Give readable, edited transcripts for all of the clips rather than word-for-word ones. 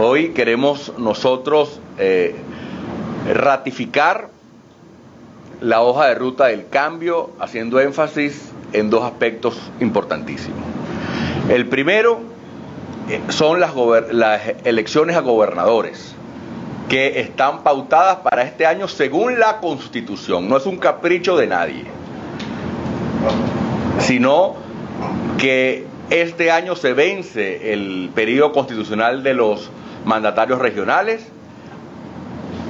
Hoy queremos nosotros ratificar la hoja de ruta del cambio, haciendo énfasis en dos aspectos importantísimos. El primero son las elecciones a gobernadores, que están pautadas para este año según la Constitución. No es un capricho de nadie, sino que este año se vence el periodo constitucional de los mandatarios regionales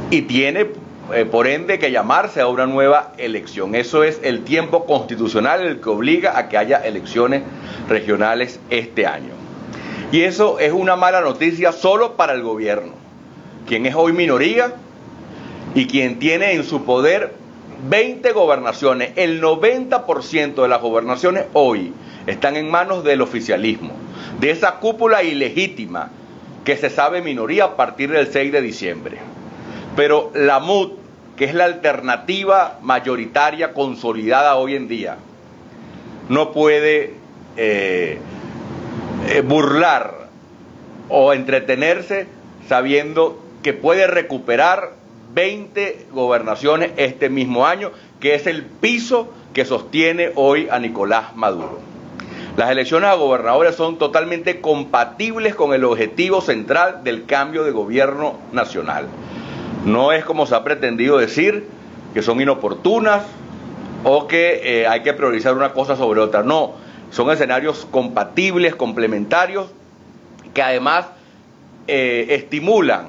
y tiene por ende que llamarse a una nueva elección. Eso es el tiempo constitucional el que obliga a que haya elecciones regionales este año. Y eso es una mala noticia solo para el gobierno, quien es hoy minoría y quien tiene en su poder 20 gobernaciones. El 90% de las gobernaciones hoy están en manos del oficialismo, de esa cúpula ilegítima que se sabe minoría a partir del 6 de diciembre. Pero la MUD, que es la alternativa mayoritaria consolidada hoy en día, no puede burlar o entretenerse sabiendo que puede recuperar 20 gobernaciones este mismo año, que es el piso que sostiene hoy a Nicolás Maduro. Las elecciones a gobernadores son totalmente compatibles con el objetivo central del cambio de gobierno nacional. No es como se ha pretendido decir, que son inoportunas o que hay que priorizar una cosa sobre otra. No, son escenarios compatibles, complementarios, que además estimulan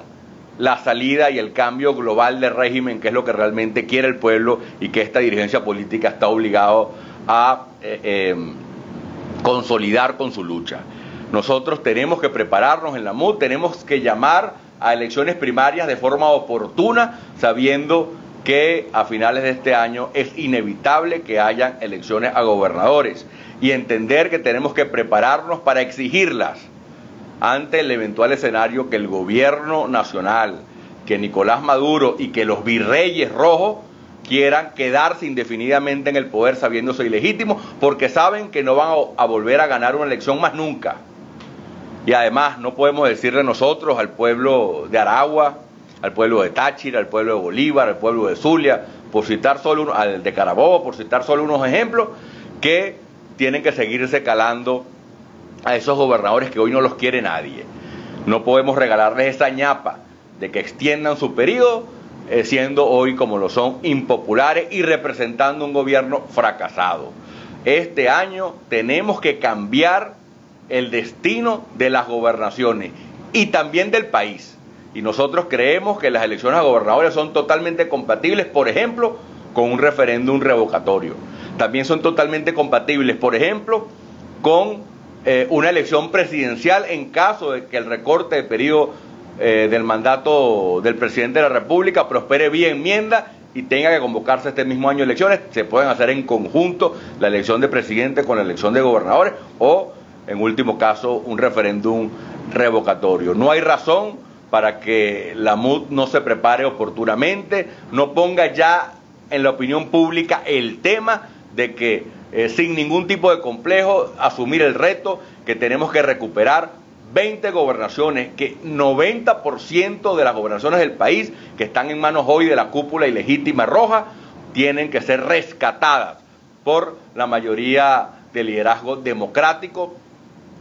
la salida y el cambio global del régimen, que es lo que realmente quiere el pueblo y que esta dirigencia política está obligado a consolidar con su lucha. Nosotros tenemos que prepararnos en la MUD, tenemos que llamar a elecciones primarias de forma oportuna, sabiendo que a finales de este año es inevitable que hayan elecciones a gobernadores y entender que tenemos que prepararnos para exigirlas ante el eventual escenario que el gobierno nacional, que Nicolás Maduro y que los virreyes rojos quieran quedarse indefinidamente en el poder sabiéndose ilegítimos, porque saben que no van a volver a ganar una elección más nunca. Y además no podemos decirle nosotros al pueblo de Aragua, al pueblo de Táchira, al pueblo de Bolívar, al pueblo de Zulia, por citar solo al de Carabobo, por citar solo unos ejemplos, que tienen que seguirse calando a esos gobernadores que hoy no los quiere nadie. No podemos regalarles esa ñapa de que extiendan su periodo, siendo hoy como lo son impopulares y representando un gobierno fracasado. Este año tenemos que cambiar el destino de las gobernaciones y también del país. Y nosotros creemos que las elecciones a gobernadores son totalmente compatibles, por ejemplo, con un referéndum revocatorio. También son totalmente compatibles, por ejemplo, con una elección presidencial en caso de que el recorte de periodo del mandato del presidente de la República prospere vía enmienda y tenga que convocarse este mismo año elecciones. Se pueden hacer en conjunto la elección de presidente con la elección de gobernadores o, en último caso, un referéndum revocatorio. No hay razón para que la MUD no se prepare oportunamente, no ponga ya en la opinión pública el tema de que sin ningún tipo de complejo asumir el reto que tenemos que recuperar 20 gobernaciones, que 90% de las gobernaciones del país que están en manos hoy de la cúpula ilegítima roja tienen que ser rescatadas por la mayoría del liderazgo democrático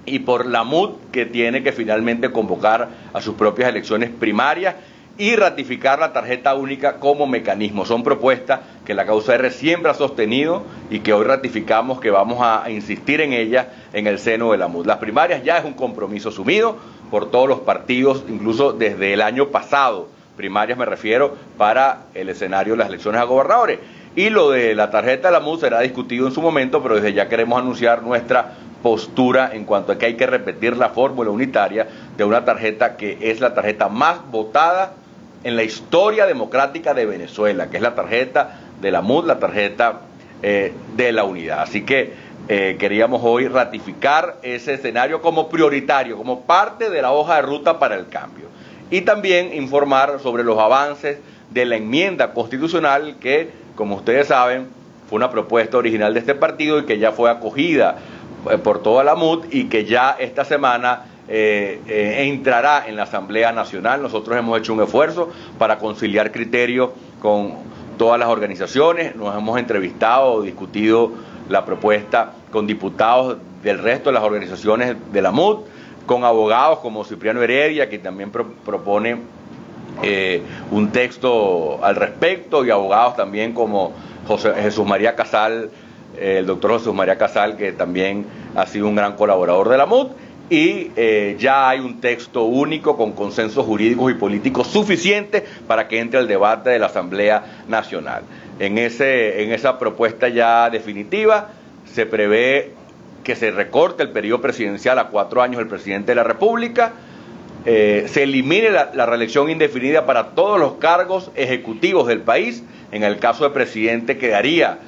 y por la MUD, que tiene que finalmente convocar a sus propias elecciones primarias y ratificar la tarjeta única como mecanismo. Son propuestas que la causa R siempre ha sostenido y que hoy ratificamos que vamos a insistir en ellas en el seno de la MUD. Las primarias ya es un compromiso asumido por todos los partidos, incluso desde el año pasado. Primarias me refiero para el escenario de las elecciones a gobernadores. Y lo de la tarjeta de la MUD será discutido en su momento, pero desde ya queremos anunciar nuestra postura en cuanto a que hay que repetir la fórmula unitaria de una tarjeta que es la tarjeta más votada en la historia democrática de Venezuela, que es la tarjeta de la MUD, la tarjeta de la unidad. Así que queríamos hoy ratificar ese escenario como prioritario, como parte de la hoja de ruta para el cambio. Y también informar sobre los avances de la enmienda constitucional que, como ustedes saben, fue una propuesta original de este partido y que ya fue acogida por toda la MUD y que ya esta semana entrará en la Asamblea Nacional. Nosotros hemos hecho un esfuerzo para conciliar criterios con todas las organizaciones, nos hemos entrevistado, discutido la propuesta con diputados del resto de las organizaciones de la MUD, con abogados como Cipriano Heredia, que también propone un texto al respecto, y abogados también como Jesús María Casal, el doctor Jesús María Casal, que también ha sido un gran colaborador de la MUD, y ya hay un texto único con consensos jurídicos y políticos suficientes para que entre al debate de la Asamblea Nacional. En esa propuesta ya definitiva se prevé que se recorte el periodo presidencial a 4 años del presidente de la República, se elimine la reelección indefinida para todos los cargos ejecutivos del país. En el caso de presidente quedaría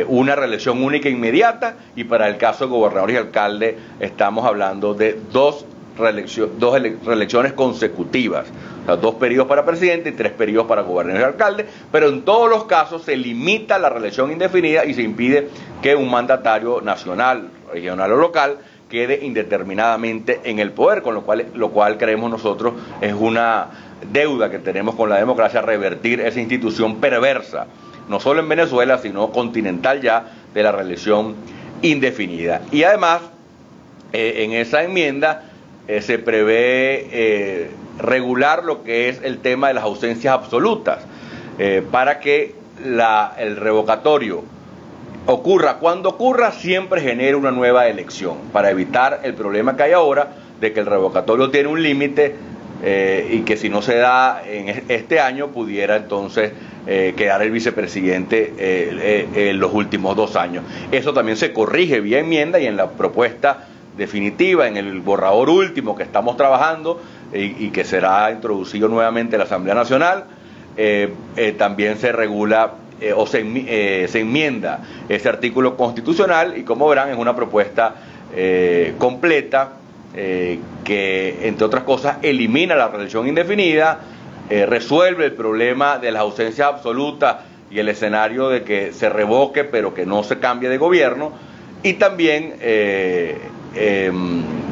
una reelección única e inmediata, y para el caso de gobernador y alcalde estamos hablando de dos reelecciones consecutivas, o sea, 2 periodos para presidente y 3 periodos para gobernador y alcalde, pero en todos los casos se limita la reelección indefinida y se impide que un mandatario nacional, regional o local quede indeterminadamente en el poder, con lo cual creemos nosotros es una deuda que tenemos con la democracia, revertir esa institución perversa, no solo en Venezuela, sino continental ya, de la reelección indefinida. Y además, en esa enmienda se prevé regular lo que es el tema de las ausencias absolutas, para que el revocatorio ocurra cuando ocurra, siempre genere una nueva elección, para evitar el problema que hay ahora de que el revocatorio tiene un límite, y que si no se da en este año pudiera entonces quedar el vicepresidente en los últimos 2 años. Eso también se corrige vía enmienda, y en la propuesta definitiva, en el borrador último que estamos trabajando y que será introducido nuevamente en la Asamblea Nacional, también se regula o se enmienda ese artículo constitucional, y como verán es una propuesta completa, que entre otras cosas elimina la reelección indefinida, resuelve el problema de las ausencias absolutas y el escenario de que se revoque pero que no se cambie de gobierno, y también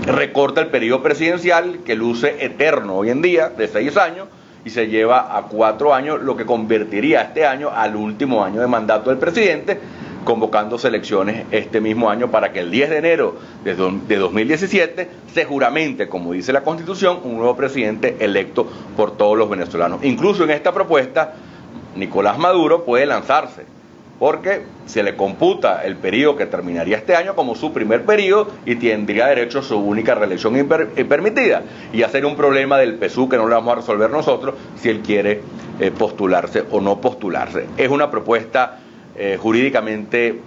recorta el periodo presidencial, que luce eterno hoy en día, de 6 años, y se lleva a 4 años, lo que convertiría este año al último año de mandato del presidente, convocándose elecciones este mismo año para que el 10 de enero de 2017 se juramente, como dice la Constitución, un nuevo presidente electo por todos los venezolanos. Incluso en esta propuesta, Nicolás Maduro puede lanzarse, porque se le computa el periodo que terminaría este año como su primer periodo, y tendría derecho a su única reelección permitida, y hacer un problema del PSUV que no lo vamos a resolver nosotros si él quiere postularse o no postularse. Es una propuesta jurídicamente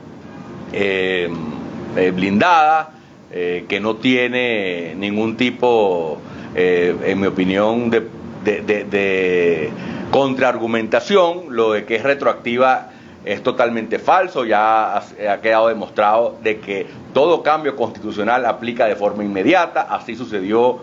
blindada, que no tiene ningún tipo, en mi opinión, de contraargumentación. Lo de que es retroactiva es totalmente falso. Ya ha quedado demostrado de que todo cambio constitucional aplica de forma inmediata. Así sucedió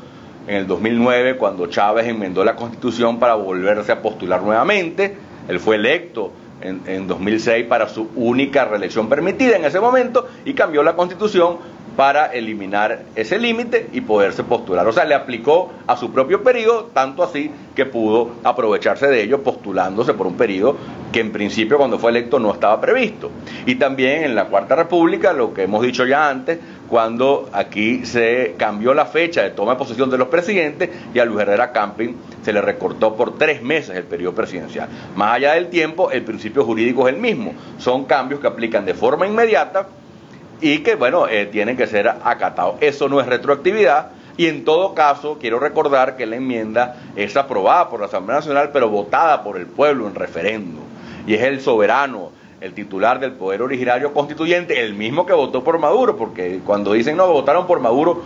en el 2009, cuando Chávez enmendó la Constitución para volverse a postular nuevamente. Él fue electo en 2006 para su única reelección permitida en ese momento, y cambió la Constitución para eliminar ese límite y poderse postular. O sea, le aplicó a su propio periodo, tanto así que pudo aprovecharse de ello postulándose por un periodo que en principio, cuando fue electo, no estaba previsto. Y también en la Cuarta República, lo que hemos dicho ya antes, cuando aquí se cambió la fecha de toma de posesión de los presidentes, y a Luis Herrera Camping se le recortó por 3 meses el periodo presidencial. Más allá del tiempo, el principio jurídico es el mismo. Son cambios que aplican de forma inmediata y que, bueno, tienen que ser acatados. Eso no es retroactividad, y en todo caso quiero recordar que la enmienda es aprobada por la Asamblea Nacional, pero votada por el pueblo en referéndum, y es el soberano, el titular del poder originario constituyente, el mismo que votó por Maduro, porque cuando dicen no, votaron por Maduro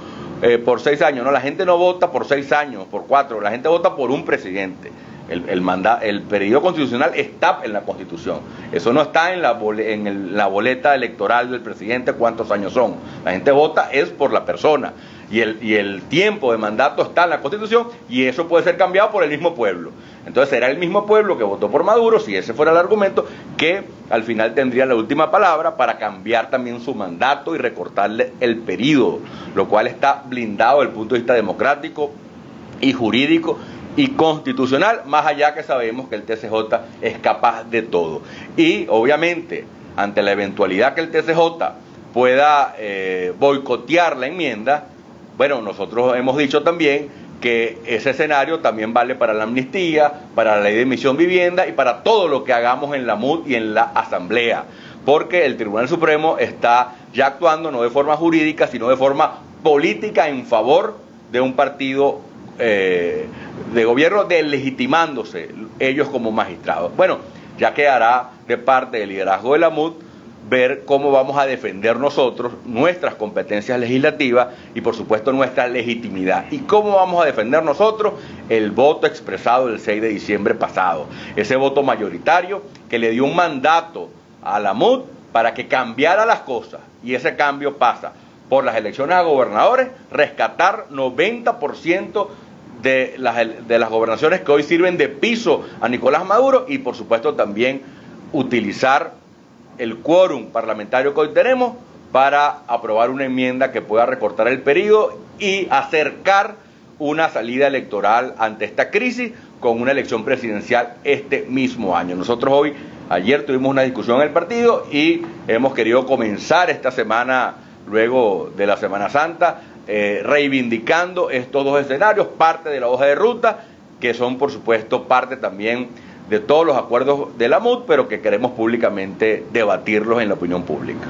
por 6 años, no, la gente no vota por 6 años, por 4, la gente vota por un presidente. El periodo constitucional está en la Constitución. Eso no está en la boleta electoral del presidente, cuántos años son. La gente vota es por la persona. Y el tiempo de mandato está en la Constitución, y eso puede ser cambiado por el mismo pueblo. Entonces será el mismo pueblo que votó por Maduro, si ese fuera el argumento, que al final tendría la última palabra para cambiar también su mandato y recortarle el periodo, lo cual está blindado desde el punto de vista democrático y jurídico y constitucional, más allá que sabemos que el TCJ es capaz de todo. Y obviamente, ante la eventualidad que el TCJ pueda boicotear la enmienda, bueno, nosotros hemos dicho también que ese escenario también vale para la amnistía, para la ley de emisión vivienda y para todo lo que hagamos en la MUD y en la Asamblea, porque el Tribunal Supremo está ya actuando no de forma jurídica, sino de forma política en favor de un partido de gobierno, deslegitimándose ellos como magistrados. Bueno, ya quedará de parte del liderazgo de la MUD ver cómo vamos a defender nosotros nuestras competencias legislativas y por supuesto nuestra legitimidad. ¿Y cómo vamos a defender nosotros? El voto expresado el 6 de diciembre pasado, ese voto mayoritario que le dio un mandato a la MUD para que cambiara las cosas, y ese cambio pasa por las elecciones a gobernadores, rescatar 90% de las gobernaciones que hoy sirven de piso a Nicolás Maduro y por supuesto también utilizar el quórum parlamentario que hoy tenemos para aprobar una enmienda que pueda recortar el periodo y acercar una salida electoral ante esta crisis con una elección presidencial este mismo año. Nosotros ayer tuvimos una discusión en el partido y hemos querido comenzar esta semana, luego de la Semana Santa, reivindicando estos dos escenarios, parte de la hoja de ruta, que son por supuesto parte también de todos los acuerdos de la MUD, pero que queremos públicamente debatirlos en la opinión pública.